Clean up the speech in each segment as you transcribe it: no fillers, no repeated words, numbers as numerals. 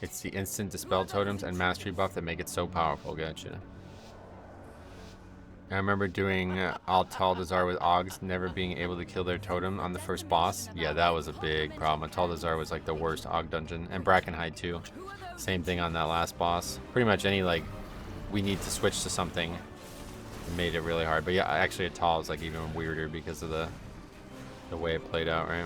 It's the instant dispel totems and mastery buff that make it so powerful. Gotcha. I remember doing Altaldazar with Augs, never being able to kill their totem on the first boss. Yeah, that was a big problem. Altaldazar was like the worst Aug dungeon. And Brackenhide too. Same thing on that last boss. Pretty much any, like, we need to switch to something. It made it really hard. But yeah, actually Atal is like even weirder because of the way it played out, right?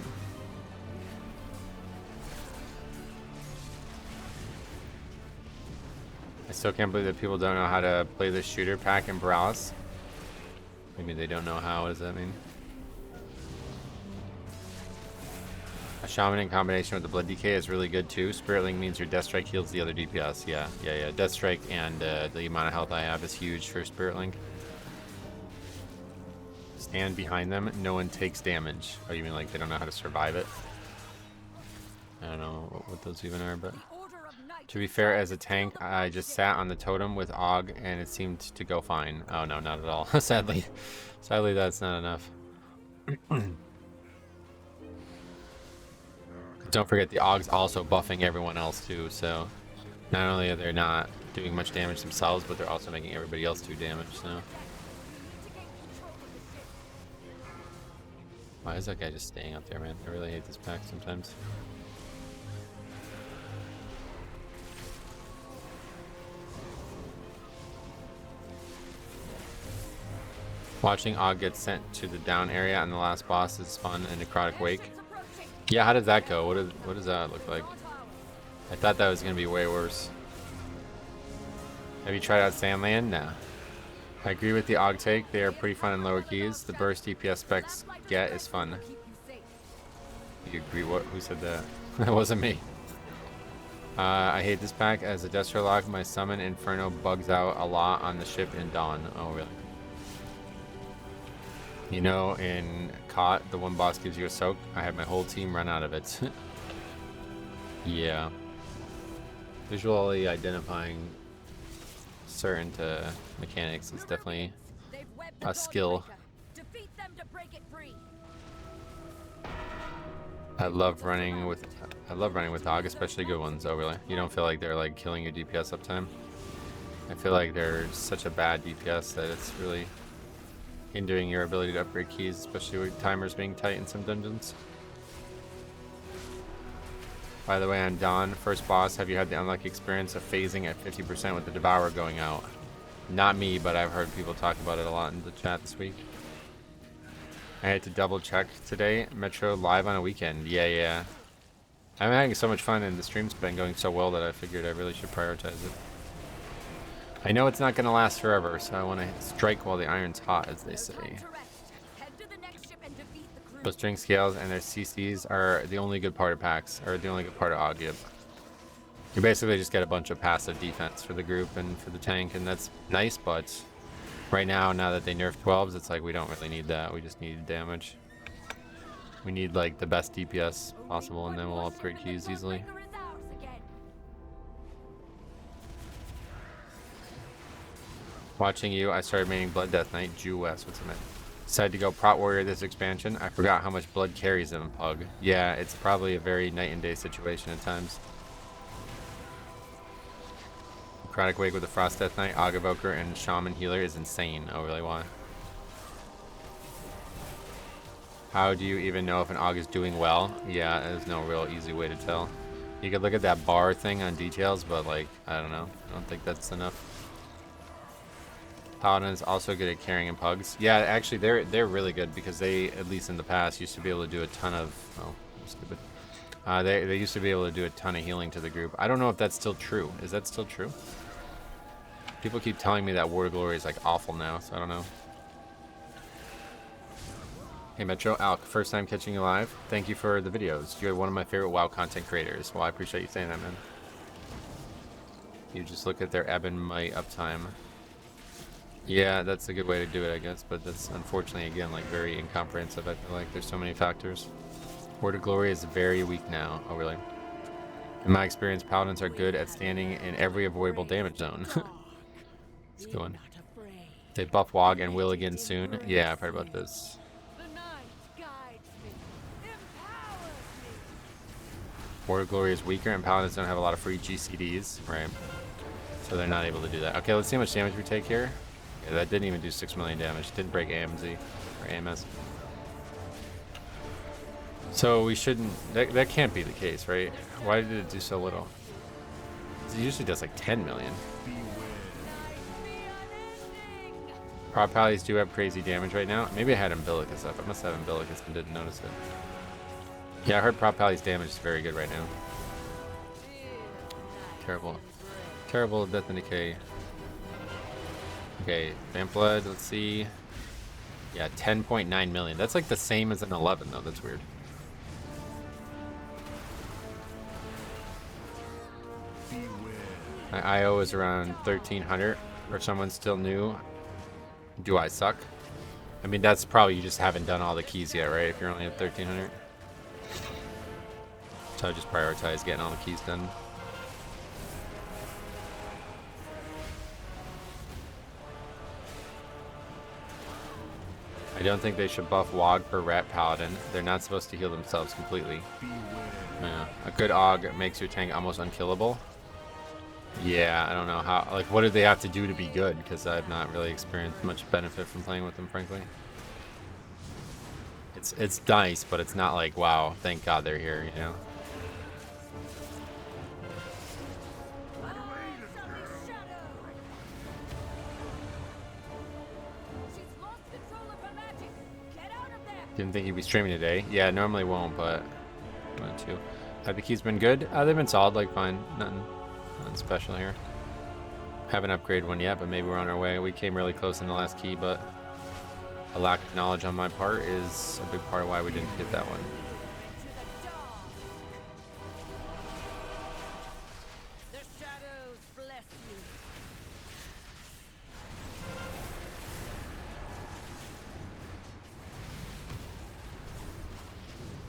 I still can't believe that people don't know how to play the shooter pack in Browse. Maybe they don't know how. What does that mean? A Shaman in combination with the Blood Decay is really good too. Spirit Link means your Death Strike heals the other DPS. Yeah. Death Strike and the amount of health I have is huge for Spirit Link. Stand behind them. No one takes damage. Oh, you mean like they don't know how to survive it? I don't know what those even are, but... To be fair, as a tank, I just sat on the totem with Aug and it seemed to go fine. Oh no, not at all. Sadly, that's not enough. Don't forget the Aug's also buffing everyone else too, so not only are they not doing much damage themselves, but they're also making everybody else do damage, so. Why is that guy just staying up there, man? I really hate this pack sometimes. Watching Aug get sent to the down area on the last boss is fun. And Necrotic Wake. Yeah, how did that go? What does that look like? I thought that was gonna be way worse. Have you tried out Sandland? Nah. I agree with the Aug take. They are pretty fun in lower keys. The burst DPS specs get is fun. You agree? What? Who said that? That wasn't me. I hate this pack. As a Destro lock, my summon Inferno bugs out a lot on the ship in Dawn. Oh really? You know, in COT, the one boss gives you a soak. I had my whole team run out of it. Yeah. Visually identifying certain mechanics is definitely a skill. I love running with Aug, especially good ones. Oh really? You don't feel like they're like killing your DPS uptime? I feel like they're such a bad DPS that it's really hindering your ability to upgrade keys, especially with timers being tight in some dungeons. By the way, on Dawn, first boss, have you had the unlucky experience of phasing at 50% with the Devourer going out? Not me, but I've heard people talk about it a lot in the chat this week. I had to double check today. Metro live on a weekend. Yeah. I'm having so much fun and the stream's been going so well that I figured I really should prioritize it. I know it's not going to last forever, so I want to strike while the iron's hot, as they say. Those string scales and their CCs are the only good part of packs, or the only good part of Aug. Yep. You basically just get a bunch of passive defense for the group and for the tank, and that's nice, but right now that they nerf 12s, it's like we don't really need that. We just need damage. We need like the best DPS possible, and then we'll upgrade keys easily. Watching you, I started maining Blood Death Knight. Jew West, what's in it? Decided to go Prot Warrior this expansion. I forgot how much blood carries him in Pug. Yeah, it's probably a very night and day situation at times. Necrotic Wake with the Frost Death Knight, Aug Evoker, and Shaman Healer is insane. Oh, really? Why? How do you even know if an Aug is doing well? Yeah, there's no real easy way to tell. You could look at that bar thing on details, but like, I don't know. I don't think that's enough. Paladin's also good at carrying in pugs. Yeah, actually, they're really good because they, at least in the past, used to be able to do a ton of... Oh, I'm stupid. They used to be able to do a ton of healing to the group. I don't know if that's still true. Is that still true? People keep telling me that Word of Glory is like awful now, so I don't know. Hey Metro, Alk, first time catching you live. Thank you for the videos. You're one of my favorite WoW content creators. Well, I appreciate you saying that, man. You just look at their ebb and might uptime. Yeah, that's a good way to do it, I guess, but that's unfortunately, again, like very incomprehensive. I feel like there's so many factors. Word of Glory is very weak now. Oh, really? In my experience, Paladins are good at standing in every avoidable damage zone. Let's go on. They buff Wog and will again soon. Yeah, I've heard about this. War Glory is weaker, and Paladins don't have a lot of free GCDs, right? So they're not able to do that. Okay, let's see how much damage we take here. Yeah, that didn't even do 6 million damage. Didn't break AMZ or AMS. So we shouldn't. That can't be the case, right? Why did it do so little? It usually does like 10 million. Prop Pallies do have crazy damage right now. Maybe I had Umbilicus up. I must have Umbilicus and didn't notice it. Yeah, I heard Prop Pallies damage is very good right now. Terrible. Terrible Death and Decay. Okay, Vamp Blood, let's see. Yeah, 10.9 million. That's like the same as an 11 though. That's weird. My IO is around 1300 for someone still new. Do I suck? I mean, that's probably you just haven't done all the keys yet, right? If you're only at 1300. So I just prioritize getting all the keys done. I don't think they should buff Wog per Rat Paladin. They're not supposed to heal themselves completely. Yeah. A good Aug makes your tank almost unkillable. Yeah, I don't know how. Like, what do they have to do to be good? Because I've not really experienced much benefit from playing with them, frankly. It's nice, but it's not like, wow, thank God they're here, you know? Didn't think he'd be streaming today. Yeah, normally won't, but I wanted to. Have the keys been good? They've been solid, like fine. Nothing special here. Haven't upgraded one yet, but maybe we're on our way. We came really close in the last key, but a lack of knowledge on my part is a big part of why we didn't get that one.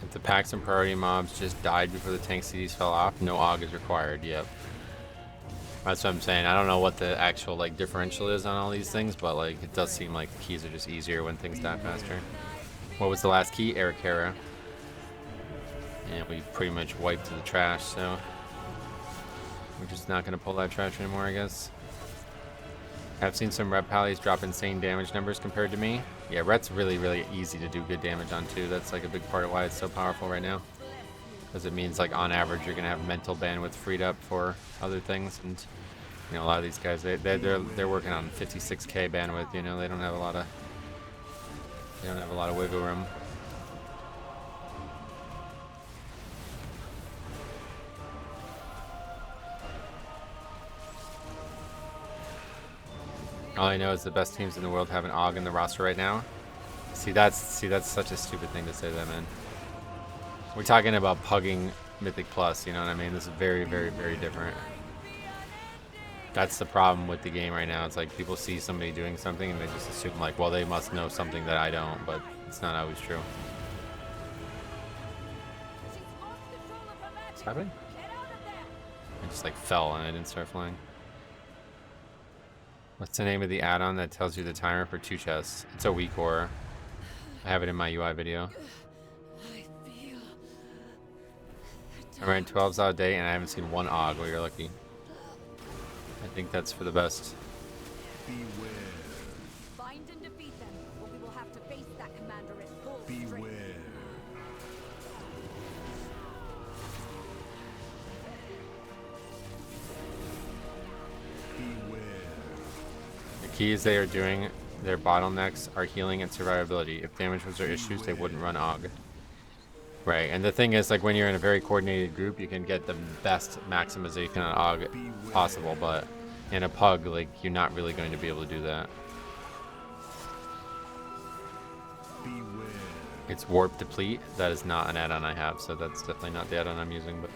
If the packs and priority mobs just died before the tank CDs fell off, no AUG is required. Yep. That's what I'm saying. I don't know what the actual like differential is on all these things, but like it does seem like the keys are just easier when things die faster. What was the last key? Eric Hera. And we pretty much wiped to the trash, so we're just not going to pull that trash anymore, I guess. I've seen some Ret Pallies drop insane damage numbers compared to me. Yeah, Ret's really, really easy to do good damage on too. That's like a big part of why it's so powerful right now. Because it means like on average you're going to have mental bandwidth freed up for other things. And you know, a lot of these guys, they're working on 56k bandwidth, you know, they don't have a lot of wiggle room. All I know is the best teams in the world have an AUG in the roster right now. See, that's such a stupid thing to say that, man. We're talking about pugging Mythic Plus, you know what I mean? This is very, very, very different. That's the problem with the game right now. It's like people see somebody doing something and they just assume like, well, they must know something that I don't, but it's not always true. What's happening? I just like fell and I didn't start flying. What's the name of the add-on that tells you the timer for 2 chests? It's a weak horror. I have it in my UI video. I ran 12s all day and I haven't seen one AUG. Well, you're lucky. I think that's for the best. Beware. Find and defeat them, or we will have to face that commander in full strength. Beware. The keys they are doing, their bottlenecks are healing and survivability. If damage was their issues, they wouldn't run AUG. Right, and the thing is, like, when you're in a very coordinated group, you can get the best maximization on AUG possible, but in a pug, like, you're not really going to be able to do that. It's Warp Deplete. That is not an add-on I have, so that's definitely not the add-on I'm using, but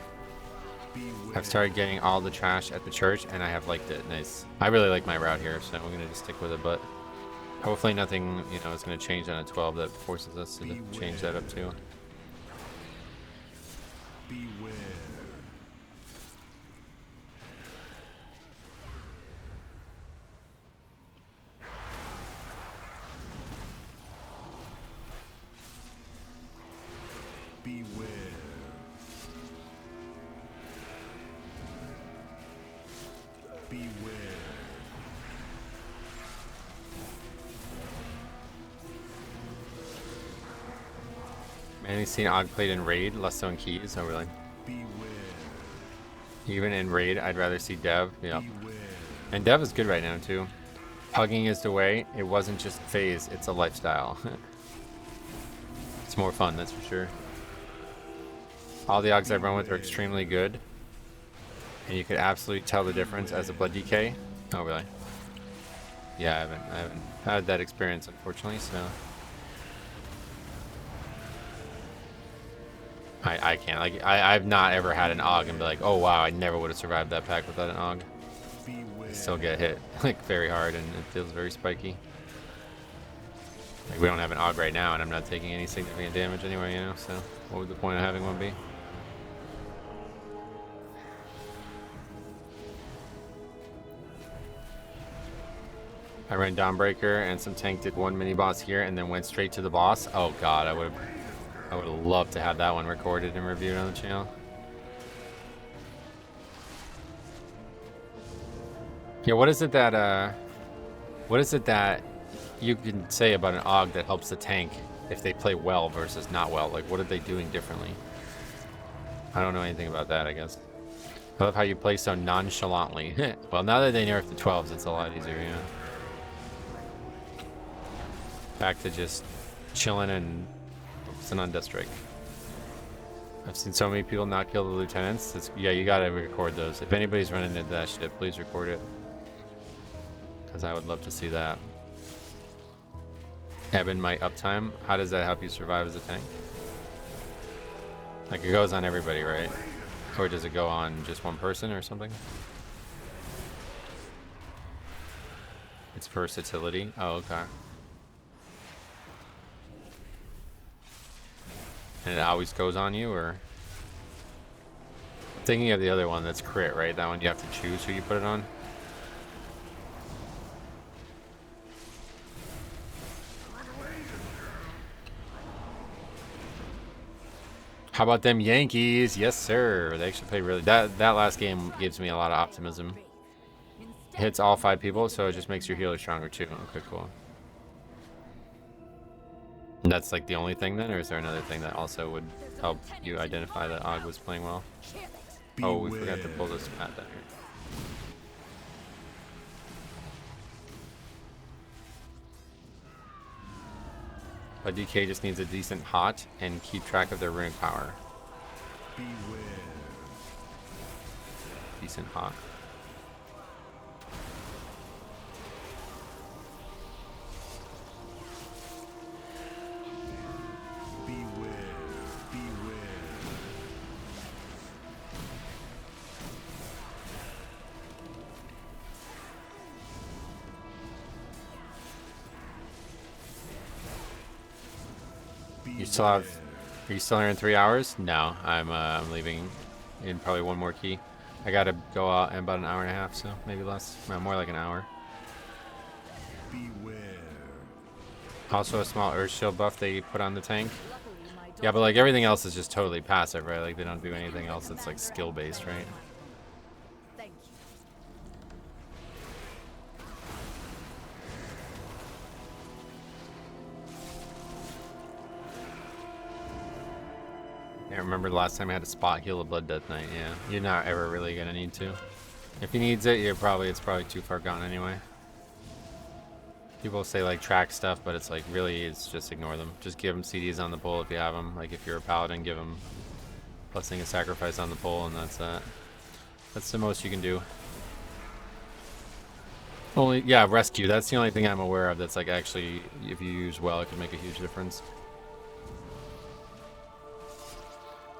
I've started getting all the trash at the church, and I have liked it. Nice. I really like my route here, so we're going to just stick with it, but hopefully nothing, you know, is going to change on a 12 that forces us to change that up too. Beware. Beware. Man, he's seen Og played in Raid, less so in Keys. Oh, really? Even in Raid, I'd rather see Dev. Yep. And Dev is good right now, too. Hugging is the way. It wasn't just phase, it's a lifestyle. It's more fun, that's for sure. All the Ogs I've run with are extremely good. And you could absolutely tell the difference as a Blood DK. Oh, really? Yeah, I haven't had that experience, unfortunately, so... I can't. Like, I've not ever had an Og and be like, oh wow, I never would have survived that pack without an Og. I still get hit, like, very hard, and it feels very spiky. Like, we don't have an Og right now, and I'm not taking any significant damage anyway, you know, so what would the point of having one be? I ran Dawnbreaker, and some tank did one mini-boss here, and then went straight to the boss. Oh god, I would have loved to have that one recorded and reviewed on the channel. Yeah, what is it that you can say about an Og that helps the tank if they play well versus not well? Like, what are they doing differently? I don't know anything about that, I guess. I love how you play so nonchalantly. Well, now that they nerfed the 12s, it's a lot easier, you know? Back to just chilling and focusing on Death Strike. I've seen so many people not kill the lieutenants. Yeah, you gotta record those. If anybody's running into that shit, please record it. Because I would love to see that. Eben my uptime. How does that help you survive as a tank? Like, it goes on everybody, right? Or does it go on just one person or something? It's versatility. Oh, okay. And it always goes on you, or? I'm thinking of the other one that's crit, right? That one you have to choose who you put it on. How about them Yankees? Yes, sir. They actually played really... That last game gives me a lot of optimism. It hits all 5 people, so it just makes your healer stronger too. Okay, cool. And that's like the only thing then, or is there another thing that also would help you identify that Og was playing well? Oh, we forgot to pull this pad down here. A DK just needs a decent hot and keep track of their runic power. Decent hot. You still have... Are you still here in 3 hours? No, I'm leaving in probably one more key. I gotta go out in about an hour and a half, so maybe less. No, more like an hour. Also a small Earth Shield buff they put on the tank. Yeah, but like everything else is just totally passive, right? Like they don't do anything else that's like skill based, right? I remember the last time I had to spot heal a Blood Death Knight. Yeah, you're not ever really gonna need to. If he needs it, it's probably too far gone anyway. People say like track stuff, but it's like really, it's just ignore them. Just give them CDs on the pole if you have them. Like if you're a paladin, give them Blessing of Sacrifice on the pole, and that's that. That's the most you can do. Only, yeah, rescue. That's the only thing I'm aware of that's like actually, if you use well, it can make a huge difference.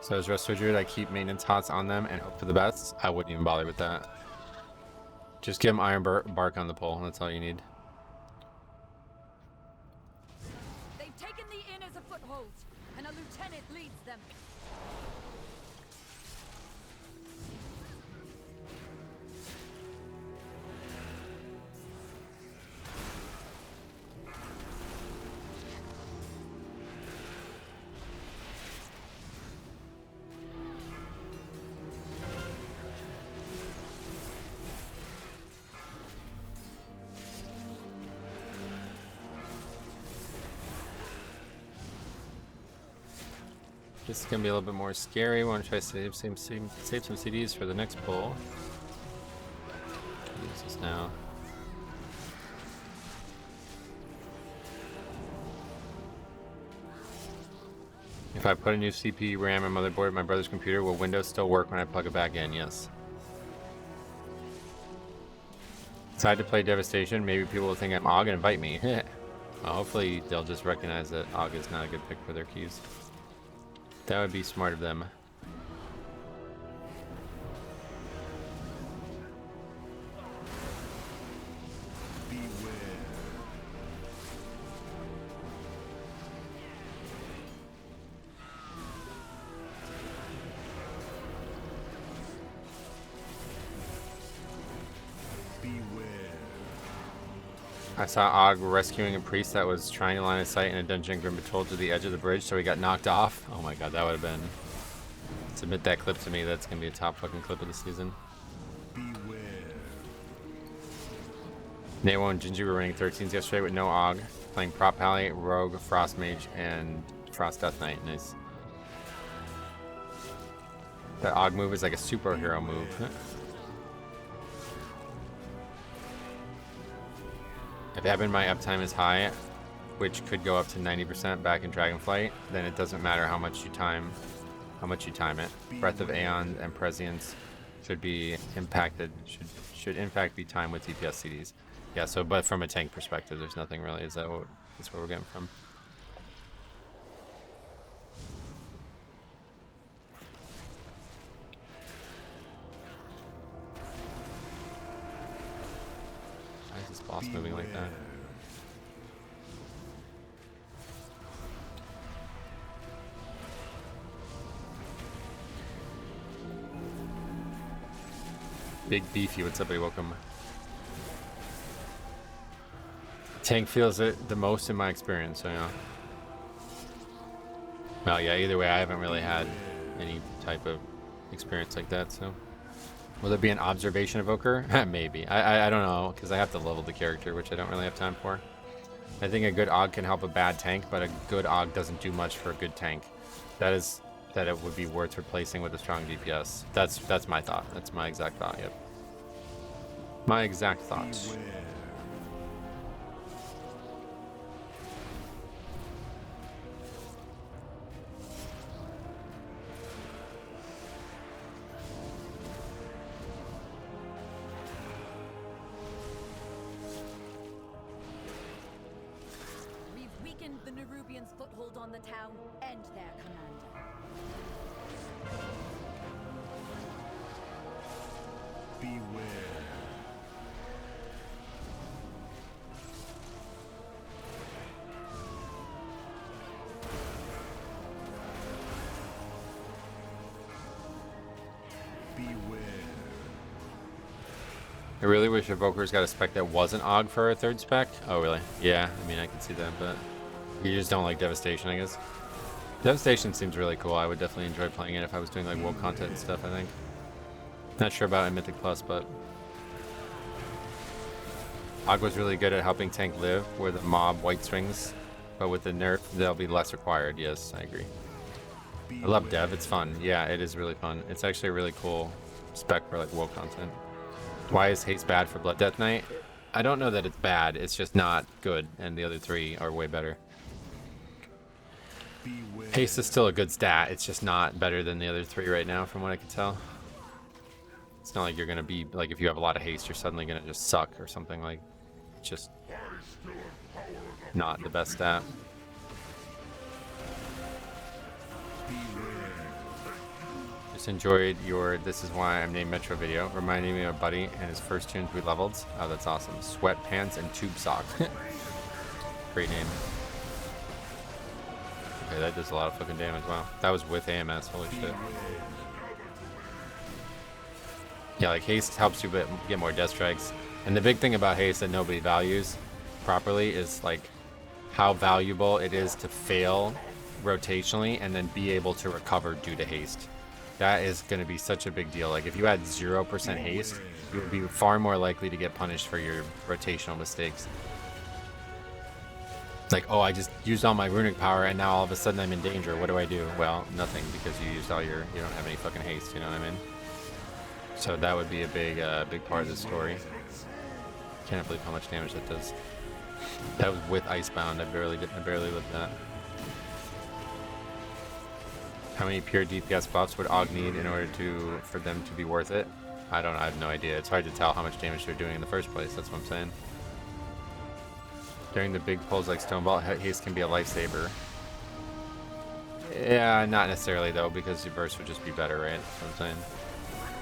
So as Resto Druid, I keep maintenance hots on them and hope for the best. I wouldn't even bother with that. Just give them Iron Bark on the pole. That's all you need. They've taken the inn as a foothold, and a lieutenant leads them. This is gonna be a little bit more scary. Want to try to save some CDs for the next pull. Use this now. If I put a new CPU, RAM, and motherboard in my brother's computer, will Windows still work when I plug it back in? Yes. Decide to play Devastation. Maybe people will think I'm AUG and invite me. Well, hopefully they'll just recognize that AUG is not a good pick for their keys. That would be smart of them. I saw Og rescuing a priest that was trying to line of sight in a dungeon Grim patrolled to the edge of the bridge, so he got knocked off. Oh my god, that would have been... Submit that clip to me, that's gonna be a top fucking clip of the season. Nawo and Gingy were running 13s yesterday with no Og, playing Prop Pally, Rogue, Frost Mage, and Frost Death Knight. Nice. That Og move is like a superhero move. If my uptime is high, which could go up to 90% back in Dragonflight, then it doesn't matter how much you time it. Breath of Aeon and Prescience should be impacted, should in fact be timed with DPS CDs. Yeah, so but from a tank perspective, there's nothing really. Is that what that's where we're getting from? Why is this boss moving like that? Big Beefy, what's up, buddy? Welcome. Tank feels it the most in my experience, so yeah. Well, yeah, either way, I haven't really had any type of experience like that, so. Will there be an observation evoker? Maybe. I don't know, because I have to level the character, which I don't really have time for. I think a good AUG can help a bad tank, but a good AUG doesn't do much for a good tank. That it would be worth replacing with a strong DPS. That's my thought. That's my exact thought, yep. My exact thought. We've weakened the Nerubians' foothold on the town and their commander. Beware. I really wish Evoker's got a spec that wasn't AUG for a third spec. Oh, really? Yeah, I mean, I can see that, but you just don't like Devastation, I guess. Devastation seems really cool. I would definitely enjoy playing it if I was doing like world content and stuff, I think. Not sure about in Mythic Plus, but AUG was really good at helping tank live where the mob white swings, but with the nerf, they'll be less required. Yes, I agree. I love Dev. It's fun. Yeah, it is really fun. It's actually a really cool spec for like world content. Why is haste bad for Blood Death Knight? I don't know that it's bad. It's just not good, and the other three are way better. Haste is still a good stat. It's just not better than the other three right now, from what I can tell. It's not like you're gonna be like if you have a lot of haste, you're suddenly gonna just suck or something. Like, it's just not the best stat. Just enjoyed your "This Is Why I'm Named Metro" video. Reminding me of a buddy and his first tunes we leveled. Oh, that's awesome. Sweatpants and tube socks. Great name. Okay, that does a lot of fucking damage. Wow. That was with AMS. Holy shit. Yeah, like haste helps you get more death strikes. And the big thing about haste that nobody values properly is like how valuable it is to fail rotationally and then be able to recover due to haste. That is going to be such a big deal. Like if you had 0% haste, you would be far more likely to get punished for your rotational mistakes. Like, oh, I just used all my runic power and now all of a sudden I'm in danger. What do I do? Well, nothing, because you used all your, you don't have any fucking haste, you know what I mean? So that would be a big, big part of the story. Can't believe how much damage that does. That was with Icebound. I barely lived that. How many pure DPS buffs would Aug need in order for them to be worth it? I have no idea. It's hard to tell how much damage they're doing in the first place. That's what I'm saying. During the big pulls like Stoneball, haste can be a lifesaver. Yeah, not necessarily though, because your burst would just be better, right? That's what I'm saying.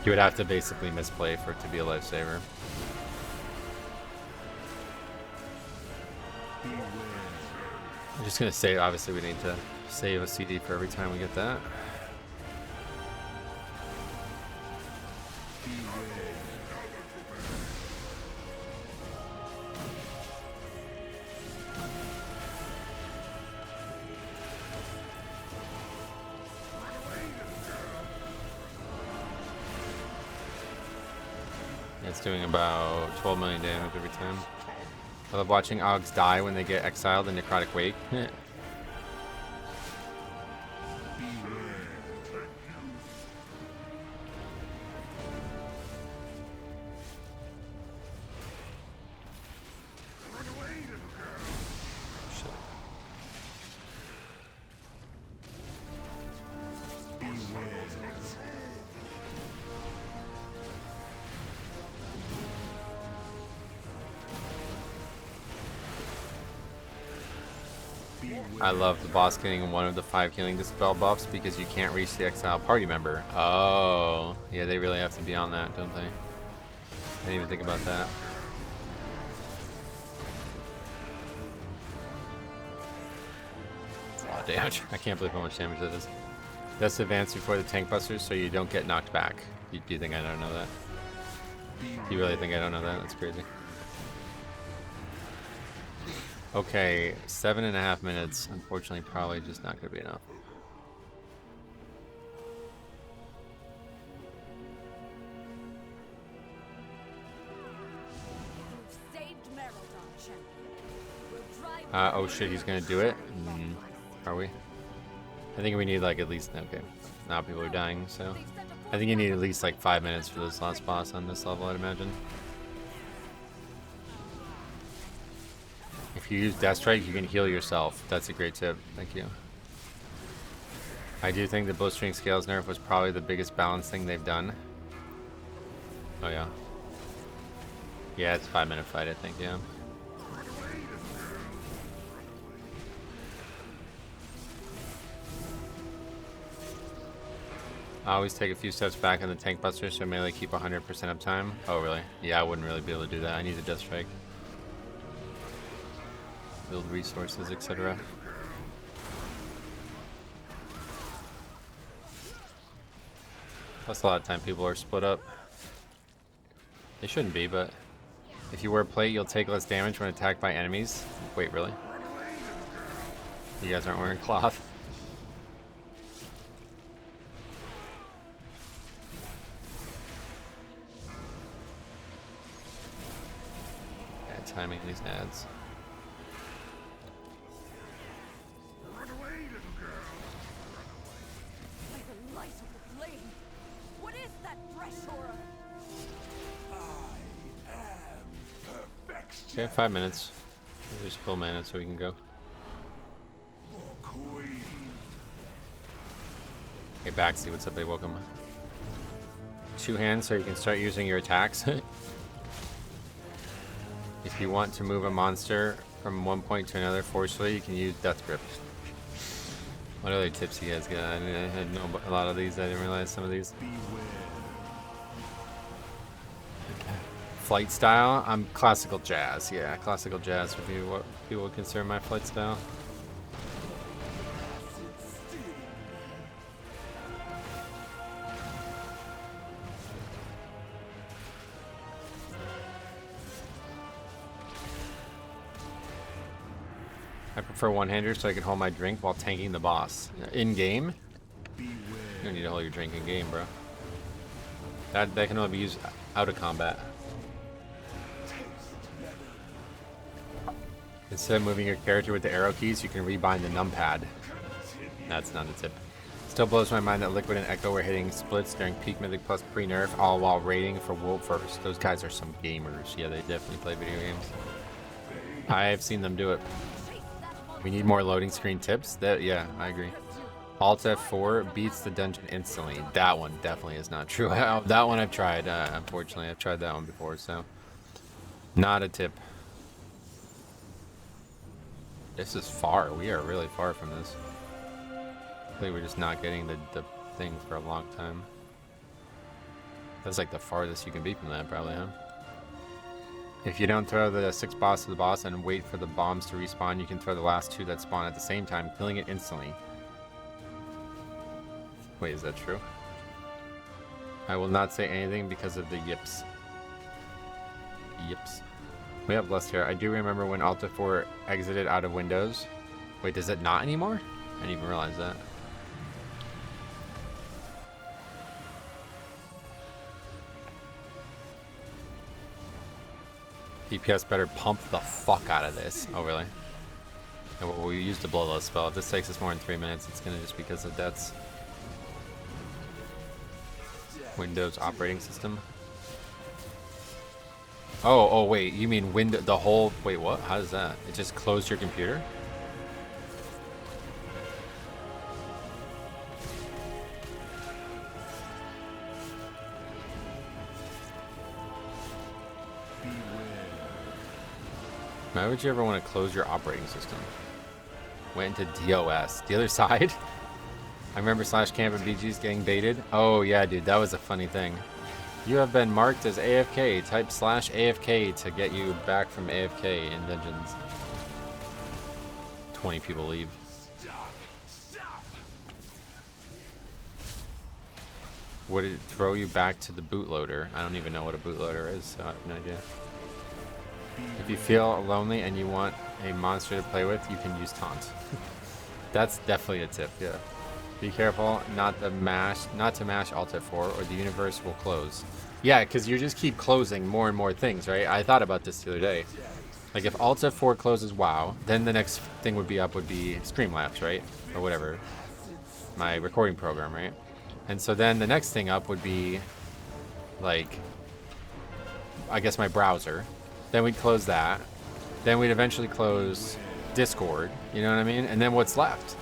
You would have to basically misplay for it to be a lifesaver. I'm just gonna say, obviously we need to save a CD for every time we get that. It's doing about 12 million damage every time. I love watching Augs die when they get exiled in Necrotic Wake. I love the boss getting one of the 5 Killing Dispel buffs because you can't reach the exile party member. Oh, yeah, they really have to be on that, don't they? I didn't even think about that. That's a lot of damage. I can't believe how much damage that is. That's advanced before the tank busters so you don't get knocked back. Do you think I don't know that? You really think I don't know that? That's crazy. Okay, 7.5 minutes. Unfortunately, probably just not going to be enough. Oh shit, he's going to do it? Are we? I think we need like at least, okay. Now people are dying, so. I think you need at least like 5 minutes for this last boss on this level, I'd imagine. If you use Death Strike, you can heal yourself. That's a great tip. Thank you. I do think the Bowstring Scales nerf was probably the biggest balance thing they've done. Oh yeah. Yeah, it's a 5-minute fight, I think, yeah. I always take a few steps back on the tank buster so melee keep 100% uptime. Oh really? Yeah, I wouldn't really be able to do that. I need a Death Strike. Build resources, etc. Plus a lot of time people are split up. They shouldn't be, but if you wear plate, you'll take less damage when attacked by enemies. Wait, really? You guys aren't wearing cloth? Bad timing these ads. Okay, 5 minutes. There's full mana so we can go. Hey Baxi, what's up, welcome. 2 hands so you can start using your attacks. If you want to move a monster from one point to another forcefully, you can use Death Grip. What other tips you guys got? I had know a lot of these, I didn't realize some of these. Flight style? I'm classical jazz. Yeah, classical jazz would be what people would consider my flight style. I prefer one-hander so I can hold my drink while tanking the boss. In-game? You don't need to hold your drink in-game, bro. That can only be used out of combat. Instead of moving your character with the arrow keys, you can rebind the numpad. That's not a tip. Still blows my mind that Liquid and Echo were hitting splits during Peak Mythic Plus pre-nerf, all while raiding for World First. Those guys are some gamers. Yeah, they definitely play video games. I have seen them do it. We need more loading screen tips. Yeah, I agree. Alt F4 beats the dungeon instantly. That one definitely is not true. That one I've tried. Unfortunately, I've tried that one before, so not a tip. This is far. We are really far from this. I think we're just not getting the thing for a long time. That's like the farthest you can be from that, probably, huh? If you don't throw the 6 boss to the boss and wait for the bombs to respawn, you can throw the last 2 that spawn at the same time, killing it instantly. Wait, is that true? I will not say anything because of the yips. Yips. We have less here. I do remember when Alt F4 exited out of Windows. Wait, does it not anymore? I didn't even realize that. DPS better pump the fuck out of this. Oh, really? And well, we used the bloodlust spell. If this takes us more than 3 minutes, it's gonna just because of deaths. Windows operating system. Oh, wait. You mean the whole... Wait, what? How does that? It just closed your computer? Why would you ever want to close your operating system? Went into DOS. The other side? I remember /camp and BG's getting baited. Oh yeah, dude, that was a funny thing. You have been marked as AFK. Type /AFK to get you back from AFK in dungeons. 20 people leave. Would it throw you back to the bootloader? I don't even know what a bootloader is, so I have no idea. If you feel lonely and you want a monster to play with, you can use taunt. That's definitely a tip, yeah. Be careful not to mash Alt F4 or the universe will close. Yeah, because you just keep closing more and more things, right? I thought about this the other day. Like if Alt F4 closes WoW, then the next thing would be Streamlabs, right? Or whatever. My recording program, right? And so then the next thing up would be like, I guess my browser. Then we'd close that. Then we'd eventually close Discord, you know what I mean? And then what's left?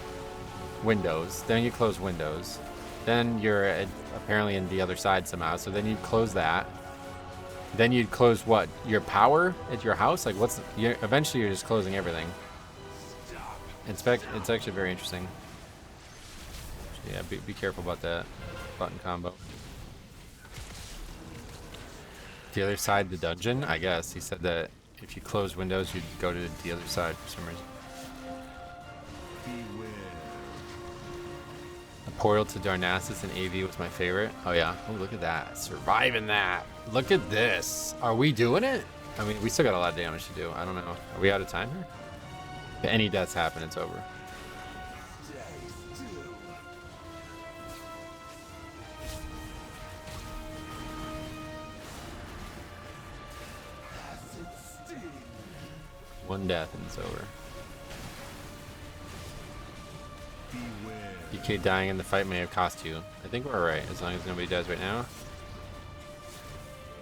Windows. Then you close Windows. Then you're apparently in the other side somehow. So then you'd close that. Then you'd close what? Your power at your house? Like eventually you're just closing everything. It's actually very interesting. Yeah, be careful about that button combo. The other side, the dungeon, I guess. He said that if you close Windows, you'd go to the other side for some reason. The portal to Darnassus and AV was my favorite. Oh yeah. Oh, look at that. Surviving that. Look at this. Are we doing it? I mean, we still got a lot of damage to do. I don't know. Are we out of time here? If any deaths happen, it's over. One death and it's over. DK dying in the fight may have cost you. I think we're alright, as long as nobody dies right now.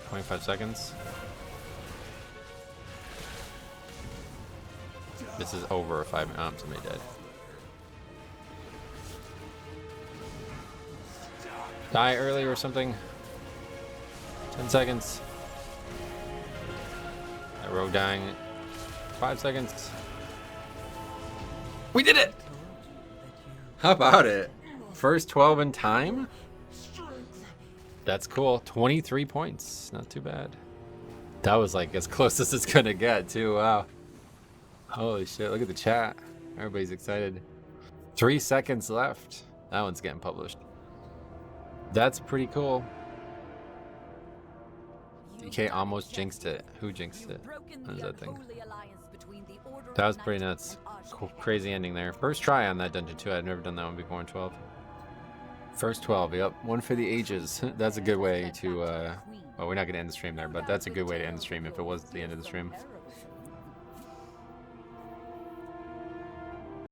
25 seconds. This is over 5 minutes. Somebody dead. Die early or something. 10 seconds. That rogue dying. 5 seconds. We did it! How about it? First 12 in time? That's cool. 23 points. Not too bad. That was like as close as it's gonna get too. Wow. Holy shit. Look at the chat. Everybody's excited. 3 seconds left. That one's getting published. That's pretty cool. DK almost jinxed it. Who jinxed it? What is that thing? That was pretty nuts. Cool, crazy ending there. First try on that dungeon too. I've never done that one before in 12. First 12, yep. One for the ages. That's a good way to, well, we're not going to end the stream there, but that's a good way to end the stream if it was the end of the stream.